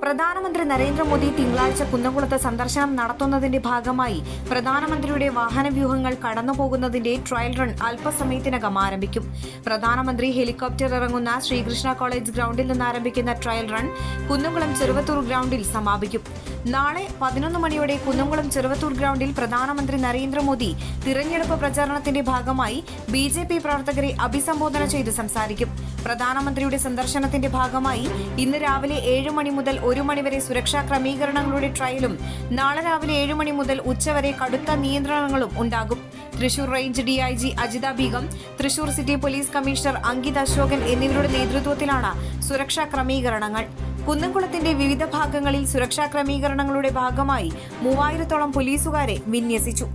പ്രധാനമന്ത്രി നരേന്ദ്രമോദി തിങ്കളാഴ്ച കുന്നംകുളത്ത് സന്ദർശനം നടത്തുന്നതിന്റെ ഭാഗമായി പ്രധാനമന്ത്രിയുടെ വാഹനവ്യൂഹങ്ങൾ കടന്നുപോകുന്നതിന്റെ ട്രയൽ റൺ അല്പസമയത്തിനകം ആരംഭിക്കും. പ്രധാനമന്ത്രി ഹെലികോപ്റ്റർ ഇറങ്ങുന്ന ശ്രീകൃഷ്ണ കോളേജ് ഗ്രൗണ്ടിൽ നിന്ന് ആരംഭിക്കുന്ന ട്രയൽ റൺ കുന്നംകുളം ചെറുവത്തൂർ ഗ്രൗണ്ടിൽ സമാപിക്കും. നാളെ 11 മണിയോടെ കുന്നംകുളം ചെറുവത്തൂർ ഗ്രൗണ്ടിൽ പ്രധാനമന്ത്രി നരേന്ദ്രമോദി തിരഞ്ഞെടുപ്പ് പ്രചാരണത്തിന്റെ ഭാഗമായി BJP പ്രവർത്തകരെ അഭിസംബോധന ചെയ്ത് സംസാരിക്കും. പ്രധാനമന്ത്രിയുടെ സന്ദർശനത്തിന്റെ ഭാഗമായി ഇന്ന് രാവിലെ 7 മണി മുതൽ 1 മണി വരെ സുരക്ഷാ ക്രമീകരണങ്ങളുടെ ട്രയലും നാളെ രാവിലെ 7 മണി മുതൽ ഉച്ചവരെ കടുത്ത നിയന്ത്രണങ്ങളും ഉണ്ടാകും. Thrissur range DIG Ajitha Begum, Thrissur city police commissioner Ankit Ashokan എന്നിവരുടെ നേതൃത്വത്തിലാണ് സുരക്ഷാ ക്രമീകരണങ്ങൾ. കുന്നംകുളത്തിന്റെ വിവിധ ഭാഗങ്ങളിൽ സുരക്ഷാ ക്രമീകരണങ്ങളുടെ ഭാഗമായി 3000-ഓളം പോലീസുകാരെ വിന്യസിച്ചു.